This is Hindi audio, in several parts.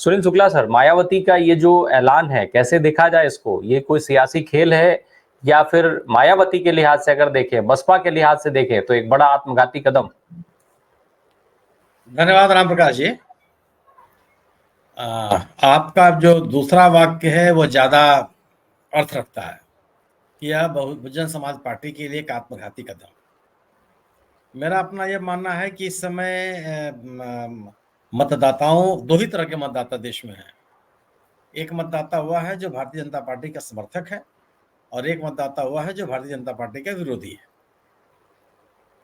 सुनील शुक्ला सर, मायावती का ये जो ऐलान है कैसे देखा जाए इसको? ये कोई सियासी खेल है या फिर मायावती के लिहाज से अगर देखें, बसपा के लिहाज से देखें तो एक बड़ा आत्मघाती कदम? धन्यवाद राम प्रकाश जी। आपका जो दूसरा वाक्य है वो ज्यादा अर्थ रखता है कि यह बहुजन समाज पार्टी के लिए एक आत्मघाती कदम। मेरा अपना यह मानना है कि इस समय मतदाताओं, दो ही तरह के मतदाता देश में हैं। एक मतदाता हुआ है जो भारतीय जनता पार्टी का समर्थक है और एक मतदाता हुआ है जो भारतीय जनता पार्टी का विरोधी है।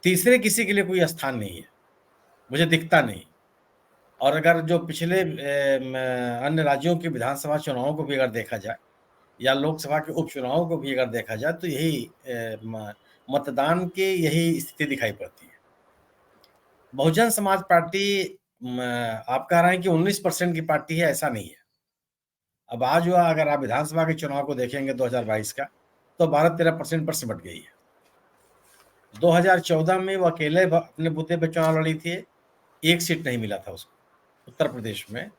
तीसरे किसी के लिए कोई स्थान नहीं है, मुझे दिखता नहीं। और अगर जो पिछले अन्य राज्यों के विधानसभा चुनावों को भी अगर देखा जाए या लोकसभा के उपचुनावों को भी अगर देखा जाए तो यही मतदान के यही स्थिति दिखाई पड़ती है। बहुजन समाज पार्टी आप कह रहे हैं कि 19% की पार्टी है, ऐसा नहीं है। अब आज हुआ, अगर आप विधानसभा के चुनाव को देखेंगे 2022 का, तो 12-13% पर सिमट गई है। 2014 में वो अकेले अपने बूते पे चुनाव लड़ी थी, एक सीट नहीं मिला था उसको उत्तर प्रदेश में,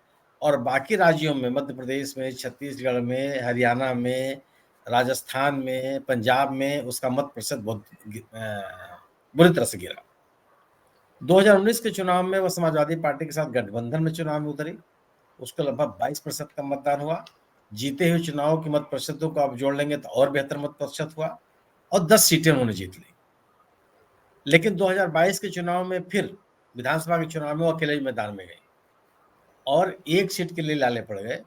और बाकी राज्यों में, मध्य प्रदेश में, छत्तीसगढ़ में, हरियाणा में, राजस्थान में, पंजाब में उसका मत प्रतिशत बहुत बुरी तरह से गिरा। 2019 के चुनाव में वो समाजवादी पार्टी के साथ गठबंधन में चुनाव में उतरी, उसको लगभग 22% का मतदान हुआ। जीते हुए चुनाव की मत प्रतिशतों को आप जोड़ लेंगे तो और बेहतर मत प्रतिशत हुआ और 10 सीटें उन्होंने जीत ली। लेकिन 2022 के चुनाव में फिर विधानसभा के चुनाव में वो अकेले मैदान में गई और एक सीट के लिए लाले पड़ गए।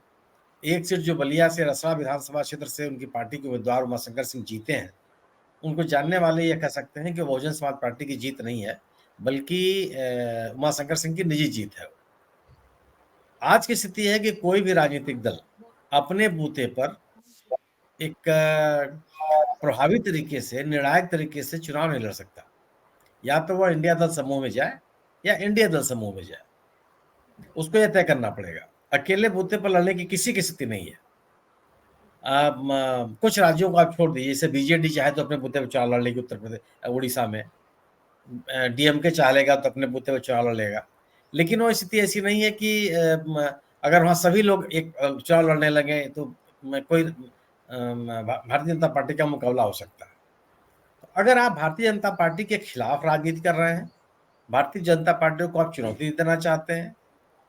एक सीट जो बलिया से रसड़ा विधानसभा क्षेत्र से उनकी पार्टी के उम्मीदवार उमाशंकर सिंह जीते हैं, उनको जानने वाले ये कह सकते हैं कि बहुजन समाज पार्टी की जीत नहीं है, बल्कि उमाशंकर सिंह की निजी जीत है। आज की स्थिति है कि कोई भी राजनीतिक दल अपने बूते पर एक प्रभावी तरीके से, निर्णायक तरीके से चुनाव नहीं लड़ सकता। या तो वह इंडिया दल समूह में जाए या इंडिया दल समूह में जाए, उसको यह तय करना पड़ेगा। अकेले बूते पर लड़ने की किसी की स्थिति नहीं है। कुछ राज्यों को आप छोड़ दीजिए, जैसे बीजेडी चाहे तो अपने बूते पर चुनाव लड़ लेगी, उत्तर प्रदेश, उड़ीसा में डीएमके चाह लेगा तो अपने बूते पर चुनाव लड़ लेगा। लेकिन वो स्थिति ऐसी नहीं है कि अगर वहाँ सभी लोग एक चुनाव लड़ने लगे तो कोई भारतीय जनता पार्टी का मुकाबला हो सकता है। तो अगर आप भारतीय जनता पार्टी के खिलाफ राजनीति कर रहे हैं, भारतीय जनता पार्टी को आप चुनौती देना चाहते हैं,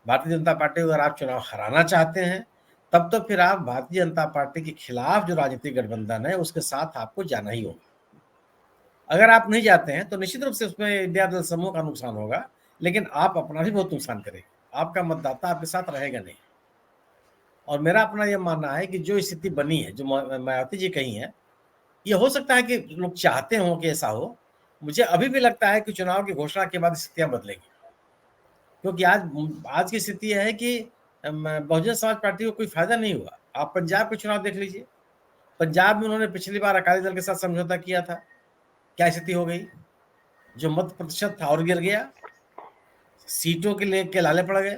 भारतीय जनता पार्टी को अगर आप चुनाव हराना चाहते हैं, तब तो फिर आप भारतीय जनता पार्टी के खिलाफ जो राजनीतिक गठबंधन है उसके साथ आपको जाना ही होगा। अगर आप नहीं जाते हैं तो निश्चित रूप से उसमें इंडिया दल समूह का नुकसान होगा, लेकिन आप अपना भी बहुत नुकसान करेंगे। आपका मतदाता आपके साथ रहेगा नहीं। और मेरा अपना यह मानना है कि जो स्थिति बनी है, जो मायावती जी कही है, ये हो सकता है कि लोग चाहते हो कि ऐसा हो। मुझे अभी भी लगता है कि चुनाव की घोषणा के बाद स्थितियां बदलेंगी, क्योंकि आज की स्थिति यह है कि बहुजन समाज पार्टी को कोई फायदा नहीं हुआ। आप पंजाब के चुनाव देख लीजिए, पंजाब में उन्होंने पिछली बार अकाली दल के साथ समझौता किया था, क्या स्थिति हो गई? जो मत प्रतिशत था और गिर गया, सीटों के लेके लाले पड़ गए।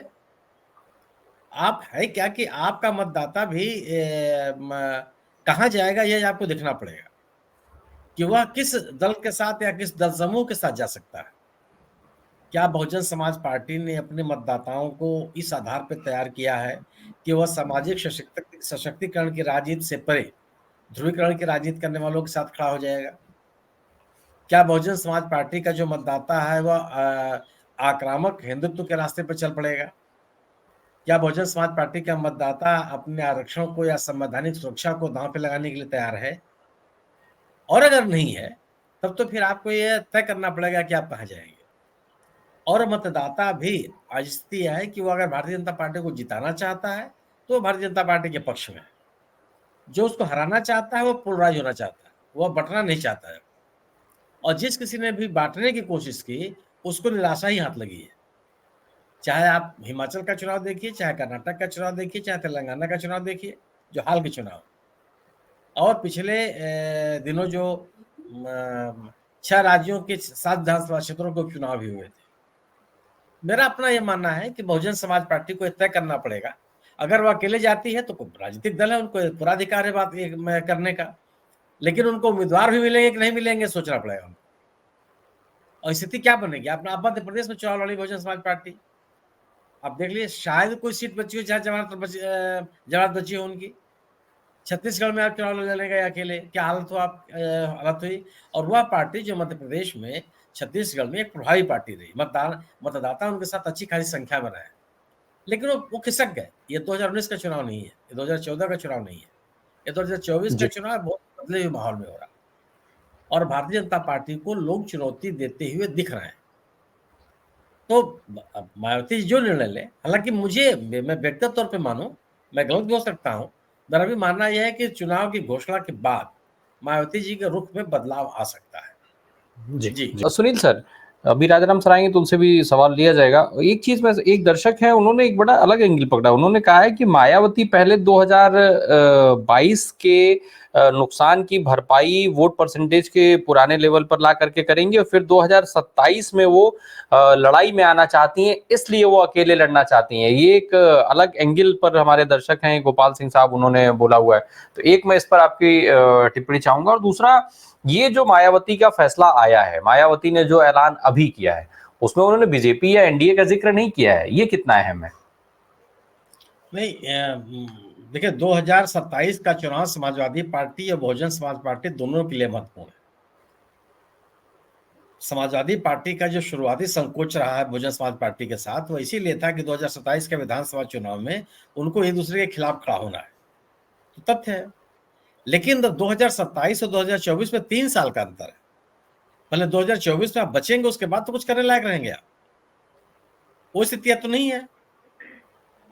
आप है क्या कि आपका मतदाता भी कहाँ जाएगा, यह आपको देखना पड़ेगा कि वह किस दल के साथ या किस दल समूह के साथ जा सकता है। क्या बहुजन समाज पार्टी ने अपने मतदाताओं को इस आधार पर तैयार किया है कि वह सामाजिक सशक्तिकरण की राजनीति से परे ध्रुवीकरण की राजनीति करने वालों के साथ खड़ा हो जाएगा? क्या बहुजन समाज पार्टी का जो मतदाता है वह आक्रामक हिंदुत्व के रास्ते पर चल पड़ेगा? क्या बहुजन समाज पार्टी का मतदाता अपने आरक्षण को या संवैधानिक सुरक्षा को दांव पे लगाने के लिए तैयार है? और अगर नहीं है, तब तो फिर आपको यह तय करना पड़ेगा कि आप कहाँ जाएंगे। और मतदाता भी आज स्थिति यह है कि वो अगर भारतीय जनता पार्टी को जिताना चाहता है तो वो भारतीय जनता पार्टी के पक्ष में है। जो उसको हराना चाहता है वो पोलराइज होना चाहता है, वह बंटना नहीं चाहता है। और जिस किसी ने भी बांटने की कोशिश की, उसको निराशा ही हाथ लगी है। चाहे आप हिमाचल का चुनाव देखिए, चाहे कर्नाटक का चुनाव देखिए, चाहे तेलंगाना का चुनाव देखिए, जो हाल के चुनाव, और पिछले दिनों जो 6 राज्यों के 7 विधानसभा क्षेत्रों के उपचुनाव भी हुए थे। मेरा अपना यह मानना है कि बहुजन समाज पार्टी को तय करना पड़ेगा। अगर वो अकेले जाती है तो राजनीतिक दल है, उनको पूरा अधिकार है बात करने का, लेकिन उनको उम्मीदवार भी मिलेंगे कि नहीं मिलेंगे सोचना पड़ेगा उनको। और स्थिति क्या बनेगी? आप मध्य प्रदेश में चुनाव लड़ी बहुजन समाज पार्टी, आप देख लीजिए, शायद कोई सीट बची हो जहाँ जमानत बची हो उनकी। छत्तीसगढ़ में आप चुनाव लड़ने गए अकेले, क्या हालत हो आप हालत हुई। और वह पार्टी जो मध्य प्रदेश में, छत्तीसगढ़ में एक प्रभावी पार्टी रही, मतदाता उनके साथ अच्छी खासी संख्या में रहे, लेकिन वो खिसक गए। ये 2019 का चुनाव नहीं है, ये 2014 का चुनाव नहीं है, ये 2024 का जी चुनाव बहुत बदले हुए माहौल में हो रहा है, और भारतीय जनता पार्टी को लोग चुनौती देते हुए दिख रहे हैं। तो अब मायावती जो निर्णय ले, हालांकि मैं व्यक्तिगत तौर पे मानूं, मैं गलत भी हो सकता हूं, मेरा भी मानना यह है कि चुनाव की घोषणा के बाद मायावती जी के रुख में बदलाव आ सकता है। जी जी। जी। सुनील सर, अभी राजाराम सर आएंगे तो उनसे भी सवाल लिया जाएगा। एक चीज में, एक दर्शक है, उन्होंने एक बड़ा अलग एंगल पकड़ा। उन्होंने कहा है कि मायावती पहले 2022 के नुकसान की भरपाई वोट परसेंटेज के पुराने लेवल पर ला करके करेंगे, और फिर 2027 में वो लड़ाई में आना चाहती हैं, इसलिए वो अकेले लड़ना चाहती हैं। ये एक अलग एंगल पर हमारे दर्शक हैं, गोपाल सिंह साहब, उन्होंने बोला हुआ है। तो एक मैं इस पर आपकी टिप्पणी चाहूंगा। और दूसरा, ये जो मायावती का फैसला आया है, मायावती ने जो ऐलान अभी किया है, उसमें उन्होंने बीजेपी या एनडीए का जिक्र नहीं किया है, ये कितना अहम है? नहीं, देखिए, 2027 का चुनाव समाजवादी पार्टी और बहुजन समाज पार्टी दोनों के लिए महत्वपूर्ण है। समाजवादी पार्टी का जो शुरुआती संकोच रहा है बहुजन समाज पार्टी के साथ, वो इसीलिए था कि 2027 के विधानसभा चुनाव में उनको एक दूसरे के खिलाफ खड़ा होना है, तो तथ्य है। लेकिन 2027 और 2024 में 3 साल का अंतर है। पहले 2024 में आप बचेंगे, उसके बाद तो कुछ करने लायक रहेंगे आप, वो स्थितियां तो नहीं है।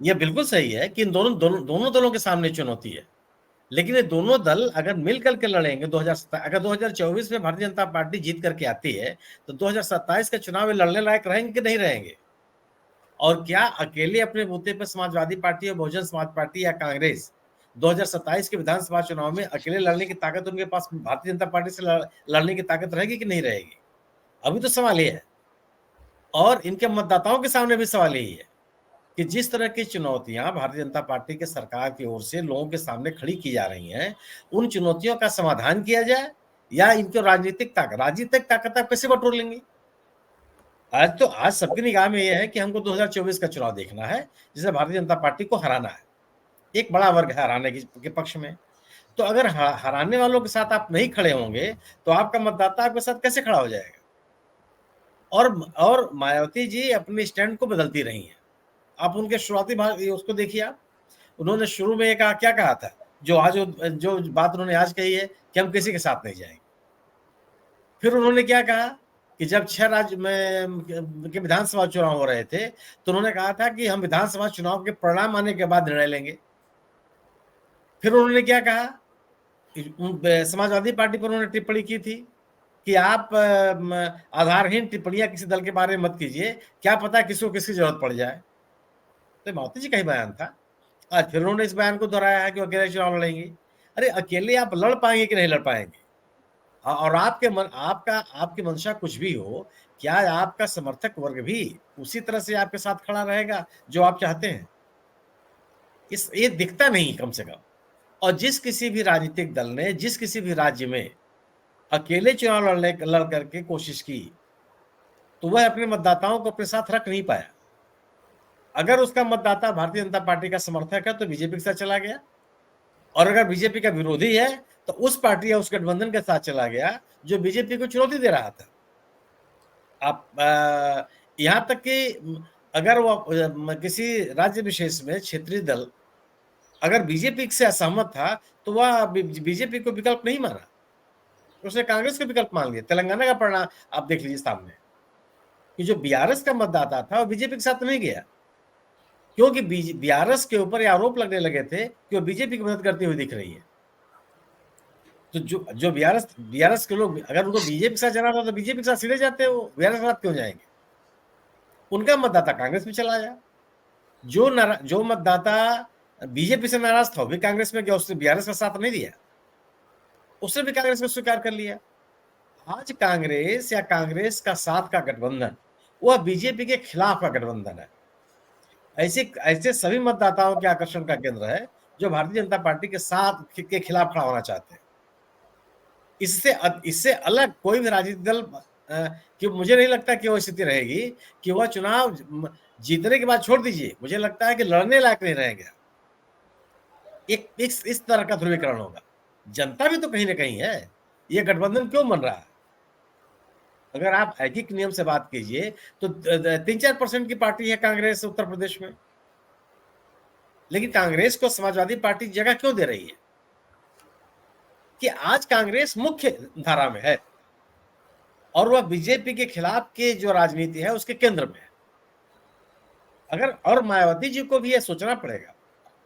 यह बिल्कुल सही है कि इन दोनों दलों के सामने चुनौती है, लेकिन ये दोनों दल अगर मिल करके लड़ेंगे, अगर 2024 में भारतीय जनता पार्टी जीत करके आती है, तो 2027 का चुनाव में लड़ने लायक रहेंगे कि नहीं रहेंगे? और क्या अकेले अपने बूते पर समाजवादी पार्टी और बहुजन समाज पार्टी या कांग्रेस 2027 के विधानसभा चुनाव में अकेले लड़ने की ताकत उनके पास भारतीय जनता पार्टी से लड़ने की ताकत रहेगी कि नहीं रहेगी? अभी तो सवाल ये है, और इनके मतदाताओं के सामने भी सवाल यही है कि जिस तरह की चुनौतियां भारतीय जनता पार्टी के सरकार की ओर से लोगों के सामने खड़ी की जा रही हैं, उन चुनौतियों का समाधान किया जाए, या इनको राजनीतिक ताकत आप कैसे बटोर लेंगे? आज सबकी निगाह में यह है कि हमको 2024 का चुनाव देखना है, जिसे भारतीय जनता पार्टी को हराना है। एक बड़ा वर्ग है हराने के पक्ष में। तो अगर हराने वालों के साथ आप नहीं खड़े होंगे, तो आपका मतदाता आपके साथ कैसे खड़ा हो जाएगा? और मायावती जी अपने स्टैंड को बदलती रही हैं। आप उनके शुरुआती भाग उसको देखिए आप, उन्होंने शुरू में क्या कहा था, जो बात उन्होंने आज कही है कि हम किसी के साथ नहीं जाएंगे। फिर उन्होंने क्या कहा कि जब 6 राज्य में के विधानसभा चुनाव हो रहे थे, तो उन्होंने कहा था कि हम विधानसभा चुनाव के परिणाम आने के बाद निर्णय लेंगे। फिर उन्होंने क्या कहा, समाजवादी पार्टी पर उन्होंने टिप्पणी की थी कि आप आधारहीन टिप्पणियां किसी दल के बारे में मत कीजिए, क्या पता किसको किसकी जरूरत पड़ जाए। तो मायावती जी का ही बयान था। आज फिर उन्होंने इस बयान को दोहराया है कि अकेले चुनाव लड़ेंगे। अरे अकेले आप लड़ पाएंगे कि नहीं लड़ पाएंगे? और आपकी मंशा कुछ भी हो, क्या आपका समर्थक वर्ग भी उसी तरह से आपके साथ खड़ा रहेगा जो आप चाहते हैं? ये दिखता नहीं कम से कम। और जिस किसी भी राजनीतिक दल ने जिस किसी भी राज्य में अकेले चुनाव लड़ करके कोशिश की, तो वह अपने मतदाताओं को अपने साथ रख नहीं पाया। अगर उसका मतदाता भारतीय जनता पार्टी का समर्थक है तो बीजेपी के साथ चला गया, और अगर बीजेपी का विरोधी है तो उस पार्टी या उस गठबंधन के साथ चला गया जो बीजेपी को चुनौती दे रहा था। आप यहां तक कि अगर वो किसी राज्य विशेष में क्षेत्रीय दल अगर बीजेपी से असहमत था, तो वह बीजेपी को विकल्प नहीं माना, उसने कांग्रेस को विकल्प मान लिया। तेलंगाना का परिणाम आप देख लीजिए सामने, कि जो बीआरएस का मतदाता था वो बीजेपी के साथ नहीं गया, क्योंकि बीआरएस के ऊपर आरोप लगने लगे थे कि वो बीजेपी की मदद करती हुई दिख रही है। तो जो बीआरएस के लोग अगर उनको बीजेपी के साथ जाना था तो बीजेपी के साथ सीधे जाते, वो बीआरएस के साथ क्यों जाएंगे? उनका मतदाता कांग्रेस में चला गया। जो मतदाता बीजेपी से नाराज था, भी कांग्रेस में गया, उसने बीआरएस का साथ नहीं दिया, उसने भी कांग्रेस को स्वीकार कर लिया। आज कांग्रेस या कांग्रेस का साथ का गठबंधन वह बीजेपी के खिलाफ का गठबंधन है। ऐसे सभी मतदाताओं के आकर्षण का केंद्र है जो भारतीय जनता पार्टी के साथ के खिलाफ खड़ा होना चाहते हैं। इससे अलग कोई भी राजनीतिक दल कि मुझे नहीं लगता कि वो स्थिति रहेगी कि वह चुनाव जीतने के बाद छोड़ दीजिए, मुझे लगता है कि लड़ने लायक नहीं रहेगा। एक इस तरह का ध्रुवीकरण होगा। जनता भी तो कहीं न कहीं है, ये गठबंधन क्यों बन रहा है? अगर आप ऐकिक नियम से बात कीजिए तो 3-4% की पार्टी है कांग्रेस उत्तर प्रदेश में। लेकिन कांग्रेस को समाजवादी पार्टी जगह क्यों दे रही है? कि आज कांग्रेस मुख्य धारा में है और वह बीजेपी के खिलाफ की जो राजनीति है उसके केंद्र में है। अगर और मायावती जी को भी ये सोचना पड़ेगा,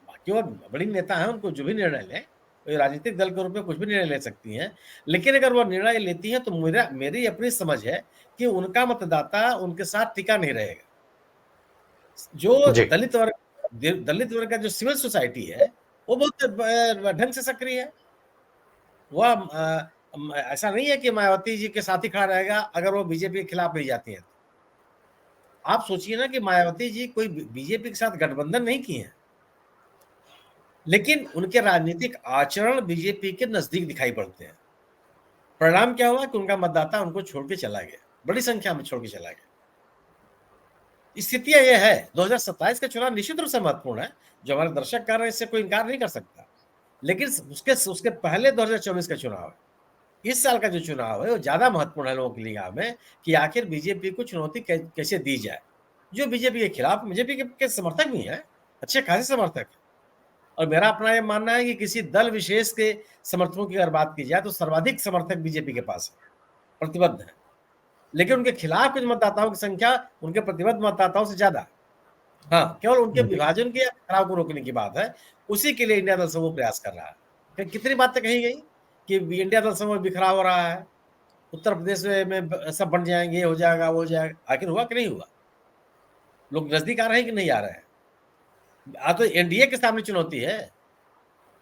बाकी वो बड़ी नेता है, उनको जो भी निर्णय लें, वो राजनीतिक दल के रूप में कुछ भी निर्णय ले सकती हैं, लेकिन अगर वो निर्णय लेती हैं तो मेरी अपनी समझ है कि उनका मतदाता उनके साथ टिका नहीं रहेगा। जो जी। दलित वर्ग का जो सिविल सोसाइटी है, वो बहुत ढंग से सक्रिय है। वह ऐसा नहीं है कि मायावती जी के साथ ही खड़ा रहेगा अगर वो बीजेपी के खिलाफ नहीं जाती हैं। आप सोचिए ना कि मायावती जी कोई बीजेपी के साथ गठबंधन नहीं किए हैं, लेकिन उनके राजनीतिक आचरण बीजेपी के नजदीक दिखाई पड़ते हैं। परिणाम क्या हुआ कि उनका मतदाता उनको छोड़ के चला गया, बड़ी संख्या में छोड़ के चला गया। स्थितियां यह है, 2027 का चुनाव निश्चित रूप से महत्वपूर्ण है, जो हमारे दर्शक कर रहे हैं इससे कोई इनकार नहीं कर सकता, लेकिन उसके पहले 2024 का चुनाव है। इस साल का जो चुनाव है वो ज्यादा महत्वपूर्ण है लोगों के लिए में कि आखिर बीजेपी को चुनौती कैसे दी जाए। जो बीजेपी के खिलाफ, बीजेपी के समर्थक भी हैं, अच्छे खासे समर्थक हैं, और मेरा अपना ये मानना है कि किसी दल विशेष के समर्थकों की अगर बात की जाए तो सर्वाधिक समर्थक बीजेपी के पास है, प्रतिबद्ध है, लेकिन उनके खिलाफ कुछ मतदाताओं की संख्या उनके प्रतिबद्ध मतदाताओं से ज्यादा। हाँ, केवल उनके जी। विभाजन के खराब को रोकने की बात है, उसी के लिए इंडिया दल समूह प्रयास कर रहा है। कितनी बातें कही गई कि इंडिया दल समूह बिखरा हो रहा है, उत्तर प्रदेश में सब बन जाएंगे, हो जाएगा, वो हो जाएगा, आखिर हुआ कि नहीं हुआ? लोग नजदीक आ रहे हैं कि नहीं आ रहे हैं? तो एनडीए के सामने चुनौती है।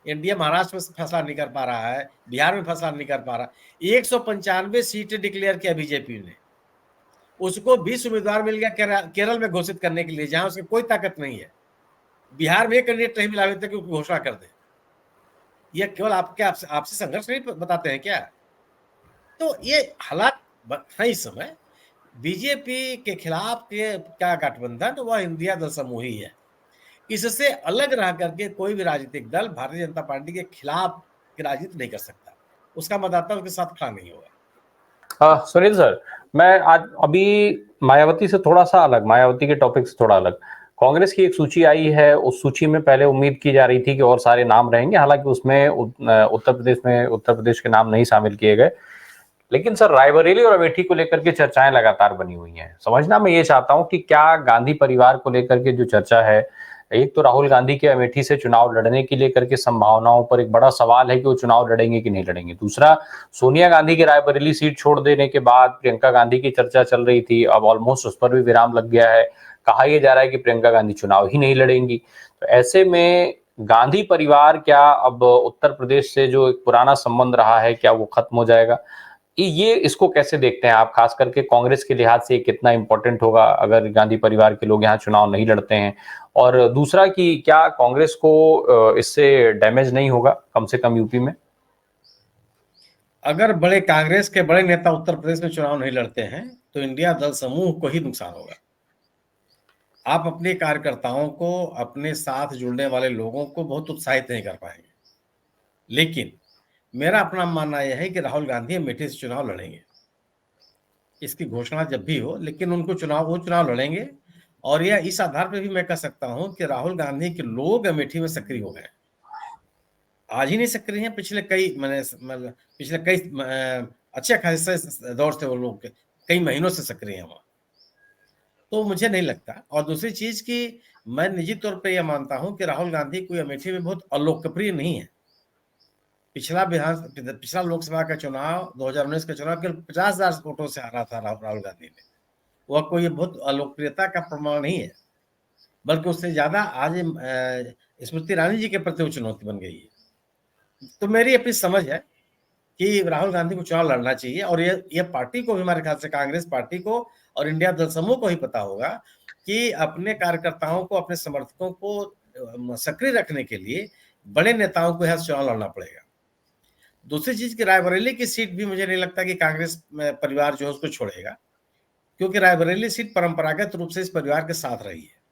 एनडीए महाराष्ट्र में फैसला नहीं कर पा रहा है, बिहार में फैसला नहीं कर पा रहा। 195 सीटें डिक्लेयर किया बीजेपी ने, उसको 20 उम्मीदवार मिल गया केरल में घोषित करने के लिए, जहां उसकी कोई ताकत नहीं है। बिहार में एक कैंडिडेट नहीं मिला अभी तक कि घोषणा कर दे। ये केवल आपसे संघर्ष नहीं बताते हैं क्या? तो ये हालात है इस समय। बीजेपी के खिलाफ के क्या गठबंधन, वह इंडिया दल समूह ही है। इससे अलग रह करके कोई भी राजनीतिक दल भारतीय जनता पार्टी के खिलाफ की राजनीति नहीं कर सकता, उसका मतदाता उसके साथ खड़ा नहीं होगा। सुनील सर, मैं आज अभी मायावती से थोड़ा सा अलग, मायावती के टॉपिक से थोड़ा अलग, कांग्रेस की एक सूची आई है, उस सूची में पहले उम्मीद की जा रही थी कि और सारे नाम रहेंगे, हालांकि उसमें उत्तर प्रदेश के नाम नहीं शामिल किए गए। लेकिन सर, रायबरेली और अमेठी को लेकर के चर्चाएं लगातार बनी हुई हैं। समझना मैं ये चाहता हूं कि क्या गांधी परिवार को लेकर के जो चर्चा है, एक तो राहुल गांधी के अमेठी से चुनाव लड़ने की लेकर के संभावनाओं पर एक बड़ा सवाल है कि वो चुनाव लड़ेंगे कि नहीं लड़ेंगे। दूसरा, सोनिया गांधी की रायबरेली सीट छोड़ देने के बाद प्रियंका गांधी की चर्चा चल रही थी, अब ऑलमोस्ट उस पर भी विराम लग गया है। कहा यह जा रहा है कि प्रियंका गांधी चुनाव ही नहीं लड़ेंगी। तो ऐसे में गांधी परिवार क्या अब उत्तर प्रदेश से जो एक पुराना संबंध रहा है, क्या वो खत्म हो जाएगा? ये इसको कैसे देखते हैं आप, खास करके कांग्रेस के लिहाज से कितना इंपॉर्टेंट होगा अगर गांधी परिवार के लोग यहाँ चुनाव नहीं लड़ते हैं? और दूसरा कि क्या कांग्रेस को इससे डैमेज नहीं होगा, कम से कम यूपी में? अगर कांग्रेस के बड़े नेता उत्तर प्रदेश में चुनाव नहीं लड़ते हैं तो इंडिया दल समूह को ही नुकसान होगा। आप अपने कार्यकर्ताओं को, अपने साथ जुड़ने वाले लोगों को बहुत उत्साहित नहीं कर पाएंगे। लेकिन मेरा अपना मानना यह है कि राहुल गांधी अमेठी से चुनाव लड़ेंगे, इसकी घोषणा जब भी हो, लेकिन वो चुनाव लड़ेंगे। और यह इस आधार पर भी मैं कह सकता हूं कि राहुल गांधी के लोग अमेठी में सक्रिय हो गए। आज ही नहीं सक्रिय हैं, पिछले कई अच्छे खासे दौर से वो लोग कई महीनों से सक्रिय हैं वहां। तो मुझे नहीं लगता। और दूसरी चीज कि मैं निजी तौर पे यह मानता हूं कि राहुल गांधी कोई अमेठी में बहुत अलोकप्रिय नहीं है। पिछला लोकसभा का चुनाव 2019 का चुनाव केवल 50,000 वोटों से हारा था राहुल गांधी ने। वह कोई बहुत अलोकप्रियता का प्रमाण नहीं है, बल्कि उससे ज्यादा आज स्मृति ईरानी जी के प्रति वो चुनौती बन गई है। तो मेरी अपनी समझ है कि राहुल गांधी को चुनाव लड़ना चाहिए, और ये पार्टी को भी, हमारे ख्याल से कांग्रेस पार्टी को और इंडिया दल समूह को ही पता होगा कि अपने कार्यकर्ताओं को, अपने समर्थकों को सक्रिय रखने के लिए बड़े नेताओं को यहां चुनाव लड़ना पड़ेगा। दूसरी चीज की रायबरेली की सीट भी मुझे नहीं लगता कि कांग्रेस परिवार जो है उसको छोड़ेगा, क्योंकि रायबरेली सीट परंपरागत रूप से इस परिवार के साथ रही है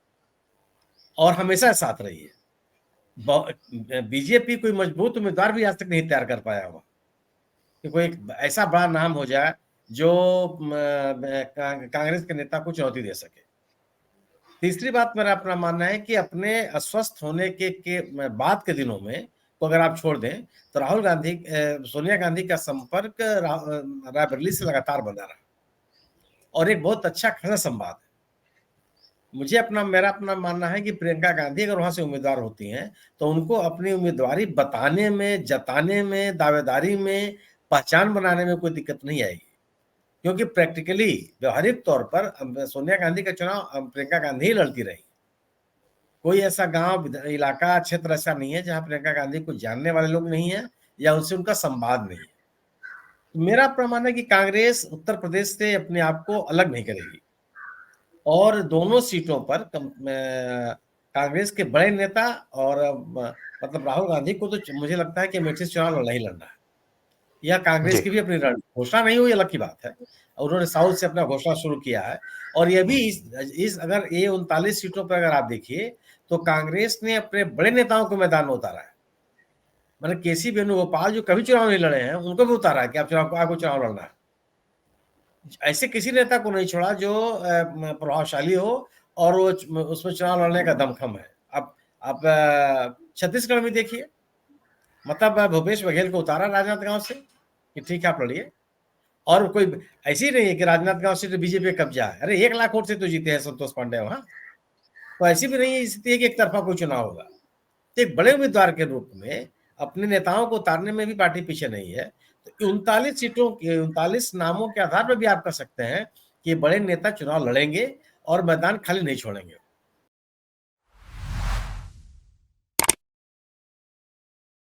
और हमेशा साथ रही है। बीजेपी कोई मजबूत उम्मीदवार भी आज तक नहीं तैयार कर पाया हुआ कि कोई एक ऐसा बड़ा नाम हो जाए जो कांग्रेस के नेता को चुनौती दे सके। तीसरी बात मेरा अपना मानना है कि अपने अस्वस्थ होने के बाद के दिनों में को अगर आप छोड़ दें तो राहुल गांधी सोनिया गांधी का संपर्क रायबरेली से लगातार बना रहा और एक बहुत अच्छा खासा संवाद है। मेरा अपना मानना है कि प्रियंका गांधी अगर वहां से उम्मीदवार होती हैं तो उनको अपनी उम्मीदवारी बताने में, जताने में, दावेदारी में, पहचान बनाने में कोई दिक्कत नहीं आएगी, क्योंकि प्रैक्टिकली व्यवहारिक तौर पर सोनिया गांधी का चुनाव प्रियंका गांधी ही लड़ती रही। कोई ऐसा गांव, इलाका, क्षेत्र ऐसा नहीं है जहां प्रियंका गांधी को जानने वाले लोग नहीं है या उनसे उनका संवाद नहीं है। मेरा अपना मानना है कि कांग्रेस उत्तर प्रदेश से अपने आप को अलग नहीं करेगी और दोनों सीटों पर कांग्रेस के बड़े नेता और मतलब राहुल गांधी को तो मुझे लगता है कि अमेठी से चुनाव लड़ना ही लड़ना है। या कांग्रेस जी। की भी अपनी घोषणा नहीं हुई, अलग की बात है। उन्होंने साउथ से अपना घोषणा शुरू किया है और ये भी इस अगर ये 39 सीटों पर अगर आप देखिए तो कांग्रेस ने अपने बड़े नेताओं को मैदान में उतारा है। मतलब केसी वेणुगोपाल जो कभी चुनाव नहीं लड़े हैं उनको भी उतारा है कि आपको चुनाव लड़ना है। ऐसे किसी नेता को नहीं छोड़ा जो प्रभावशाली हो और वो उसमें चुनाव लड़ने का दमखम है। अब आप छत्तीसगढ़ में देखिए, मतलब भूपेश बघेल को उतारा राजनांदगांव से कि ठीक है आप लड़िए, और कोई ऐसी नहीं है कि राजनांदगांव सीट बीजेपी का कब्जा है। अरे 1 लाख वोट से तो जीते हैं संतोष पांडे वहां, तो ऐसी भी नहीं है स्थिति है कि एक तरफा कोई चुनाव होगा। तो एक बड़े उम्मीदवार के रूप में अपने नेताओं को उतारने में भी पार्टी पीछे नहीं है। तो 39 सीटों के 39 नामों के आधार पर भी आप कह सकते हैं कि बड़े नेता चुनाव लड़ेंगे और मैदान खाली नहीं छोड़ेंगे।